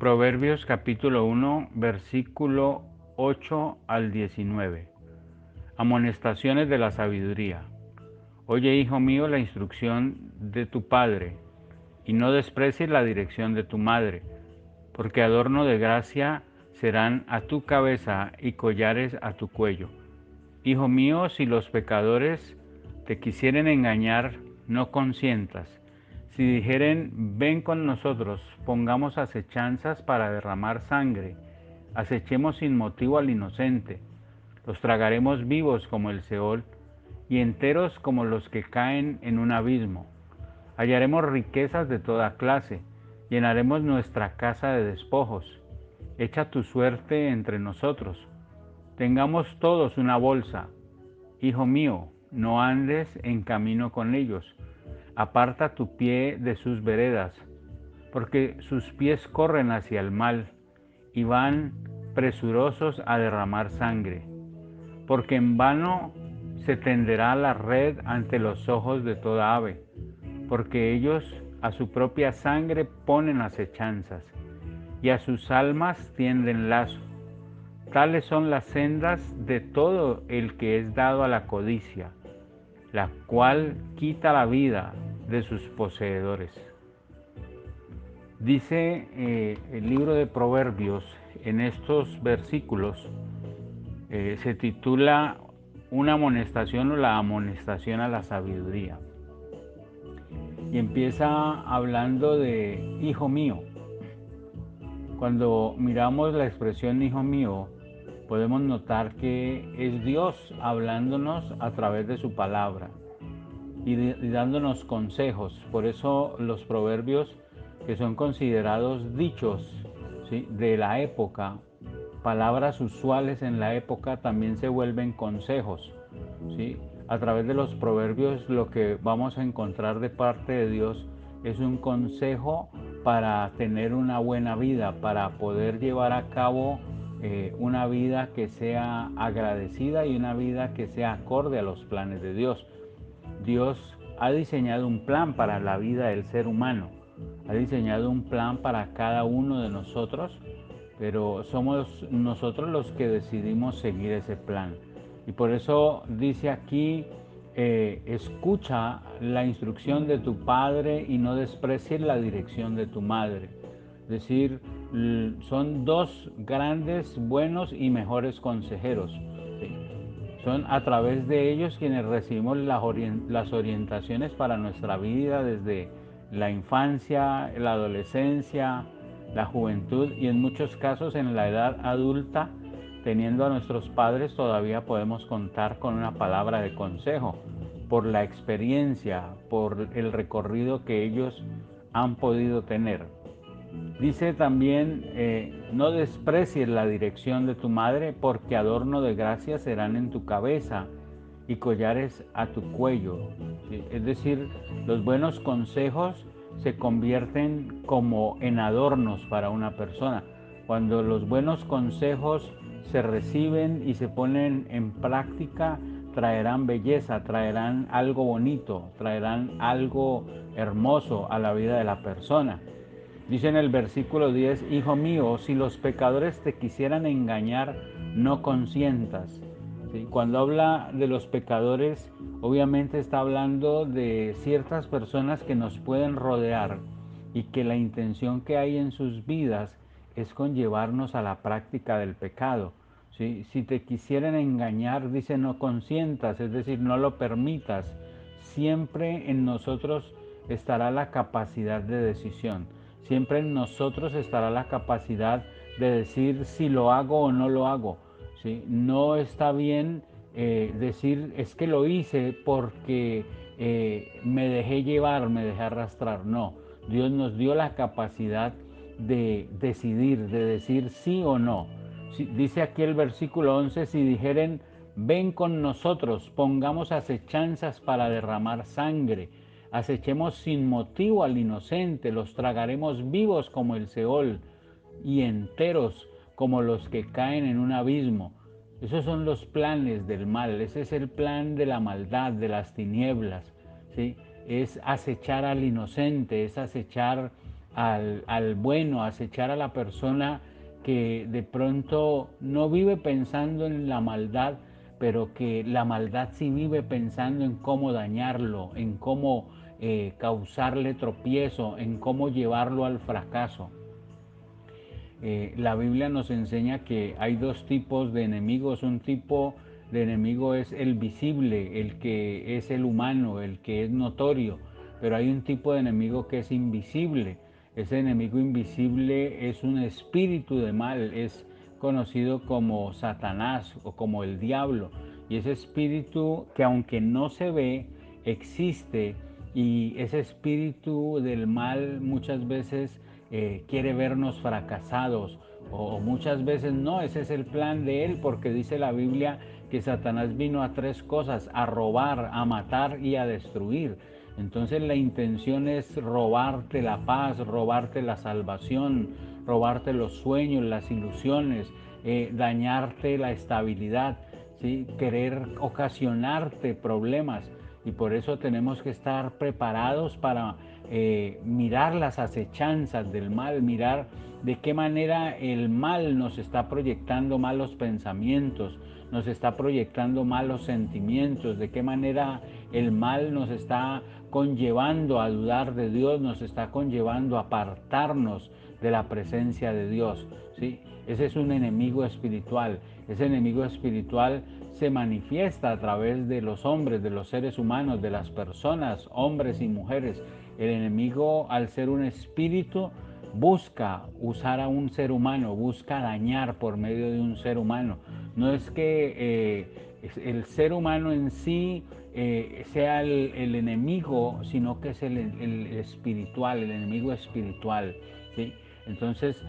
Proverbios capítulo 1, versículo 8 al 19. Amonestaciones de la sabiduría. Oye, hijo mío, la instrucción de tu padre, y no desprecies la dirección de tu madre, porque adorno de gracia serán a tu cabeza y collares a tu cuello. Hijo mío, si los pecadores te quisieren engañar, no consientas. Si dijeren, ven con nosotros, pongamos acechanzas para derramar sangre, acechemos sin motivo al inocente, los tragaremos vivos como el Seol, y enteros como los que caen en un abismo. Hallaremos riquezas de toda clase, llenaremos nuestra casa de despojos. Echa tu suerte entre nosotros. Tengamos todos una bolsa. Hijo mío, no andes en camino con ellos. Aparta tu pie de sus veredas, porque sus pies corren hacia el mal y van presurosos a derramar sangre. Porque en vano se tenderá la red ante los ojos de toda ave, porque ellos a su propia sangre ponen acechanzas, y a sus almas tienden lazo. Tales son las sendas de todo el que es dado a la codicia, la cual quita la vida de sus poseedores. Dice el libro de Proverbios en estos versículos, se titula una amonestación o la amonestación a la sabiduría. Y empieza hablando de hijo mío. Cuando miramos la expresión hijo mío, podemos notar que es Dios hablándonos a través de su palabra y dándonos consejos. Por eso los proverbios, que son considerados dichos, ¿sí?, de la época, palabras usuales en la época, también se vuelven consejos, ¿sí? A través de los proverbios lo que vamos a encontrar de parte de Dios es un consejo para tener una buena vida, para poder llevar a cabo una vida que sea agradecida y una vida que sea acorde a los planes de Dios. Dios ha diseñado un plan para la vida del ser humano, ha diseñado un plan para cada uno de nosotros, pero somos nosotros los que decidimos seguir ese plan. Y por eso dice aquí, escucha la instrucción de tu padre y no desprecies la dirección de tu madre. Es decir, son dos grandes, buenos y mejores consejeros. ¿Sí? Son a través de ellos quienes recibimos las orientaciones para nuestra vida desde la infancia, la adolescencia, la juventud y en muchos casos en la edad adulta. Teniendo a nuestros padres todavía podemos contar con una palabra de consejo por la experiencia, por el recorrido que ellos han podido tener. Dice también, no desprecies la dirección de tu madre, porque adorno de gracia serán en tu cabeza y collares a tu cuello. ¿Sí? Es decir, los buenos consejos se convierten como en adornos para una persona. Cuando los buenos consejos se reciben y se ponen en práctica, traerán belleza, traerán algo bonito, traerán algo hermoso a la vida de la persona. Dice en el versículo 10, hijo mío, si los pecadores te quisieran engañar, no consientas. ¿Sí? Cuando habla de los pecadores, obviamente está hablando de ciertas personas que nos pueden rodear y que la intención que hay en sus vidas es conllevarnos a la práctica del pecado. ¿Sí? Si te quisieran engañar, dice, no consientas, es decir, no lo permitas. Siempre en nosotros estará la capacidad de decisión. Siempre en nosotros estará la capacidad de decir si lo hago o no lo hago. ¿Sí? No está bien decir es que lo hice porque me dejé llevar, me dejé arrastrar. No, Dios nos dio la capacidad de decidir, de decir sí o no. Dice aquí el versículo 11, si dijeren, ven con nosotros, pongamos acechanzas para derramar sangre, acechemos sin motivo al inocente, los tragaremos vivos como el Seol y enteros como los que caen en un abismo. Esos son los planes del mal, ese es el plan de la maldad, de las tinieblas, ¿sí? Es acechar al inocente, es acechar al bueno, acechar a la persona que de pronto no vive pensando en la maldad, pero que la maldad sí vive pensando en cómo dañarlo, en cómo causarle tropiezo, en cómo llevarlo al fracaso. La Biblia nos enseña que hay dos tipos de enemigos. Un tipo de enemigo es el visible, el que es el humano, el que es notorio, pero hay un tipo de enemigo que es invisible. Ese enemigo invisible es un espíritu de mal, es conocido como Satanás o como el diablo. Y ese espíritu que aunque no se ve, existe, y ese espíritu del mal muchas veces quiere vernos fracasados, o muchas veces no, ese es el plan de él, porque dice la Biblia que Satanás vino a tres cosas: a robar, a matar y a destruir. Entonces la intención es robarte la paz, robarte la salvación, robarte los sueños, las ilusiones, dañarte la estabilidad, ¿sí? Querer ocasionarte problemas. Y por eso tenemos que estar preparados para mirar las acechanzas del mal, mirar de qué manera el mal nos está proyectando malos pensamientos, nos está proyectando malos sentimientos, de qué manera el mal nos está conllevando a dudar de Dios, nos está conllevando a apartarnos de la presencia de Dios, ¿sí? Ese es un enemigo espiritual. Ese enemigo espiritual se manifiesta a través de los hombres, de los seres humanos, de las personas, hombres y mujeres. El enemigo, al ser un espíritu, busca usar a un ser humano, busca dañar por medio de un ser humano. No es que el ser humano en sí sea el enemigo, sino que es el espiritual, el enemigo espiritual, ¿sí? Entonces,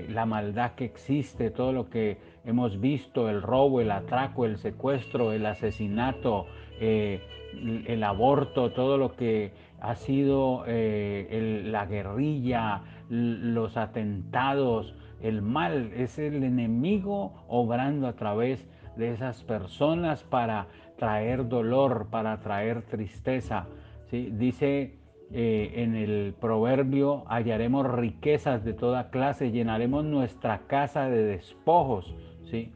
la maldad que existe, todo lo que hemos visto, el robo, el atraco, el secuestro, el asesinato, el aborto, todo lo que ha sido la guerrilla, los atentados, el mal, es el enemigo obrando a través de esas personas para traer dolor, para traer tristeza, ¿sí? Dice en el proverbio: hallaremos riquezas de toda clase, llenaremos nuestra casa de despojos, ¿sí?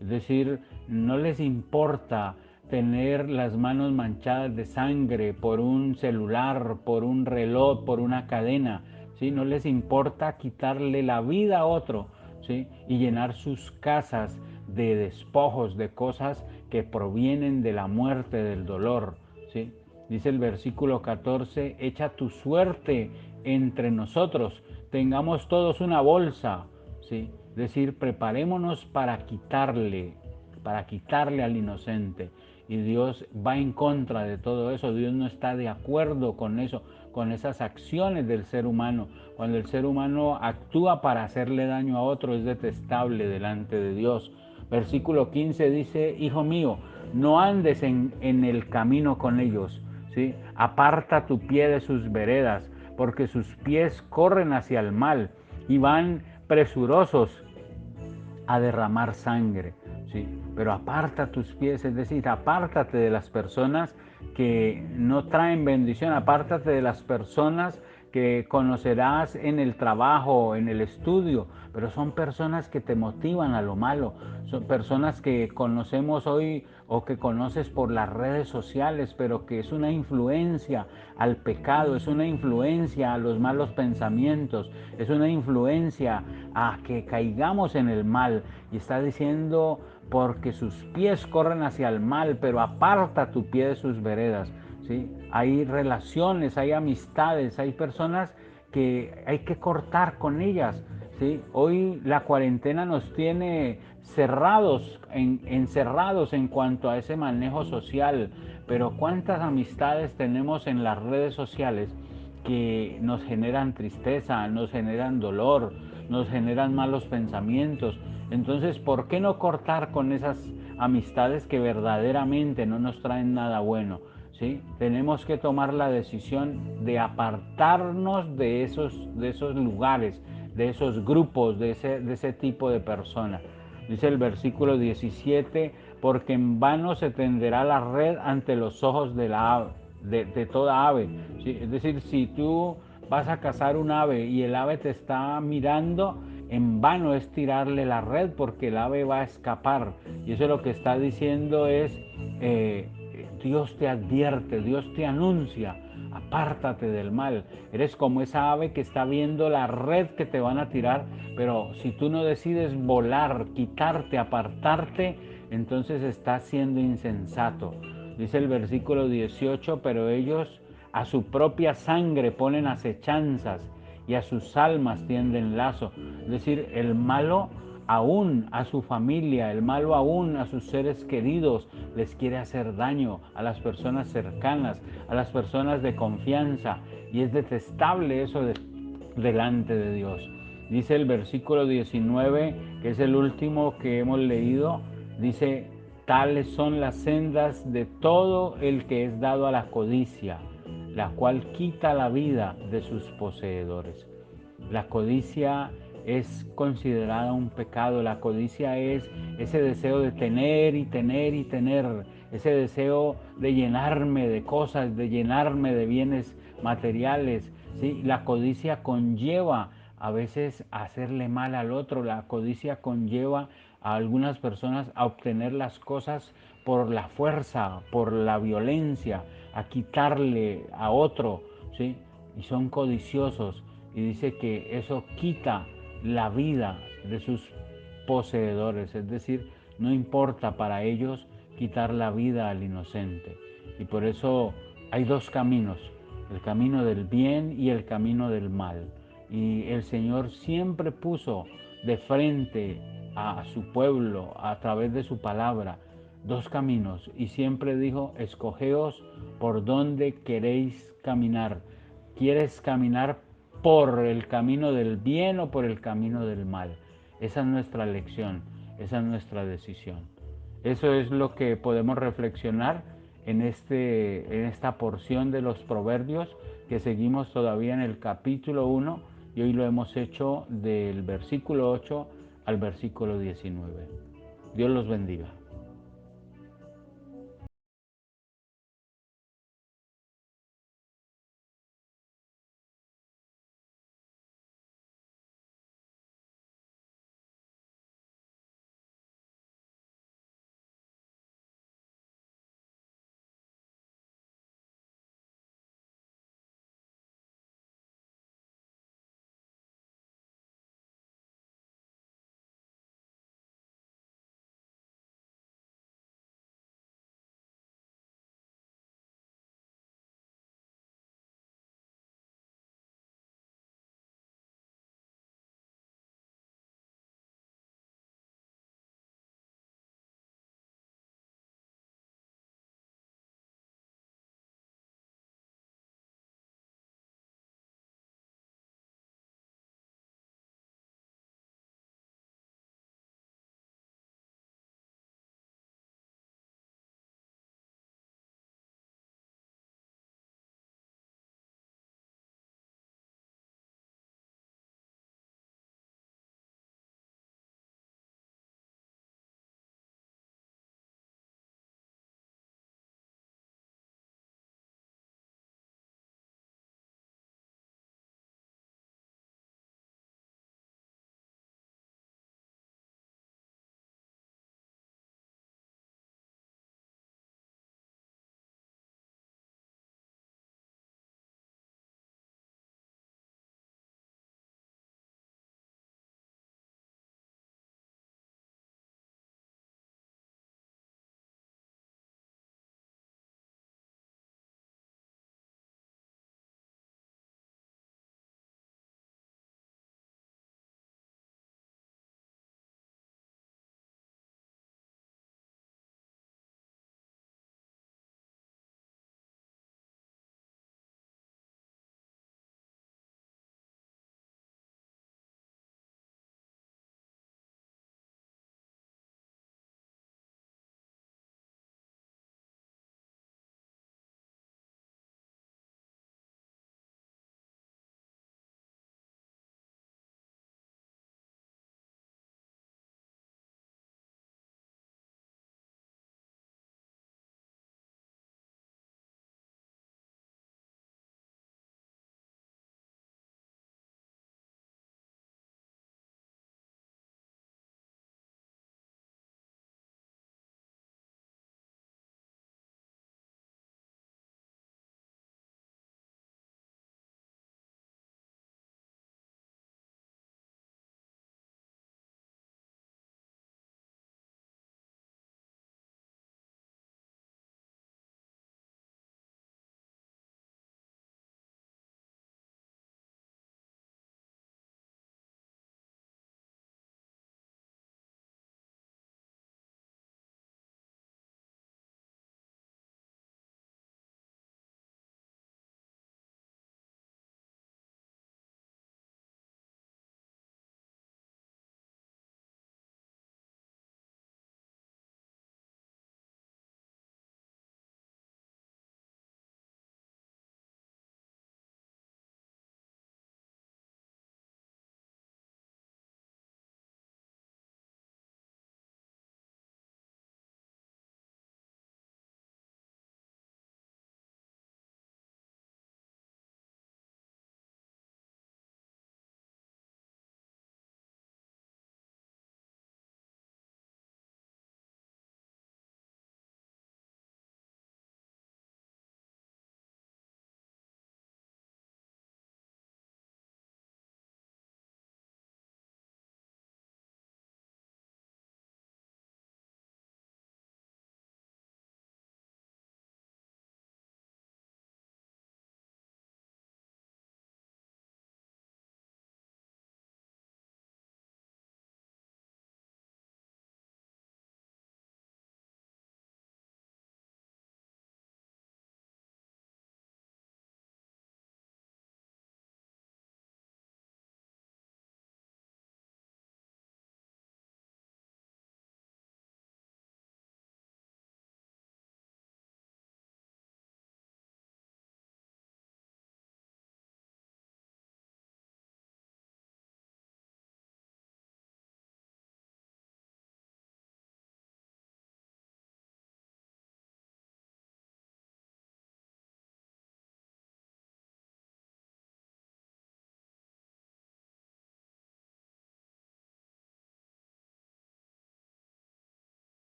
Es decir, no les importa tener las manos manchadas de sangre por un celular, por un reloj, por una cadena, ¿sí? No les importa quitarle la vida a otro, ¿sí? Y llenar sus casas de despojos, de cosas que provienen de la muerte, del dolor, ¿sí? Dice el versículo 14: echa tu suerte entre nosotros, tengamos todos una bolsa, ¿sí? Es decir, preparémonos para quitarle al inocente. Y Dios va en contra de todo eso. Dios no está de acuerdo con eso, con esas acciones del ser humano. Cuando el ser humano actúa para hacerle daño a otro, es detestable delante de Dios. Versículo 15 dice: hijo mío, no andes en el camino con ellos, ¿sí? Aparta tu pie de sus veredas, porque sus pies corren hacia el mal y van presurosos a derramar sangre, ¿sí? Pero aparta tus pies, es decir, apártate de las personas que no traen bendición, apártate de las personas que conocerás en el trabajo, en el estudio, pero son personas que te motivan a lo malo, son personas que conocemos hoy o que conoces por las redes sociales, pero que es una influencia al pecado, es una influencia a los malos pensamientos, es una influencia a que caigamos en el mal. Y está diciendo: porque sus pies corren hacia el mal, pero aparta tu pie de sus veredas, ¿sí? Hay relaciones, hay amistades, hay personas que hay que cortar con ellas, ¿sí? Hoy la cuarentena nos tiene encerrados en cuanto a ese manejo social, pero cuántas amistades tenemos en las redes sociales que nos generan tristeza, nos generan dolor, nos generan malos pensamientos. Entonces, ¿por qué no cortar con esas amistades que verdaderamente no nos traen nada bueno? ¿Sí? Tenemos que tomar la decisión de apartarnos de esos lugares, de esos grupos, de ese tipo de personas. Dice el versículo 17: porque en vano se tenderá la red ante los ojos de toda ave. ¿Sí? Es decir, si tú vas a cazar un ave y el ave te está mirando, en vano es tirarle la red porque el ave va a escapar. Y eso lo que está diciendo es, Dios te advierte, Dios te anuncia, apártate del mal. Eres como esa ave que está viendo la red que te van a tirar, pero si tú no decides volar, quitarte, apartarte, entonces estás siendo insensato. Dice el versículo 18, pero ellos a su propia sangre ponen acechanzas y a sus almas tienden lazo. Es decir, el malo aún a su familia, el malo aún a sus seres queridos les quiere hacer daño, a las personas cercanas, a las personas de confianza, y es detestable eso delante de Dios. Dice el versículo 19, que es el último que hemos leído, dice, tales son las sendas de todo el que es dado a la codicia, la cual quita la vida de sus poseedores. La codicia es considerada un pecado. La codicia es ese deseo de tener y tener y tener, ese deseo de llenarme de cosas, de llenarme de bienes materiales. ¿Sí? La codicia conlleva a veces a hacerle mal al otro. La codicia conlleva a algunas personas a obtener las cosas por la fuerza, por la violencia, a quitarle a otro, ¿sí? Y son codiciosos, y dice que eso quita la vida de sus poseedores, es decir, no importa para ellos quitar la vida al inocente. Y por eso hay dos caminos, el camino del bien y el camino del mal. Y el Señor siempre puso de frente a su pueblo a través de su palabra dos caminos, y siempre dijo, escogeos por dónde queréis caminar. ¿Quieres caminar por el camino del bien o por el camino del mal? Esa es nuestra elección, esa es nuestra decisión. Eso es lo que podemos reflexionar en esta porción de los Proverbios, que seguimos todavía en el capítulo 1, y hoy lo hemos hecho del versículo 8 al versículo 19. Dios los bendiga.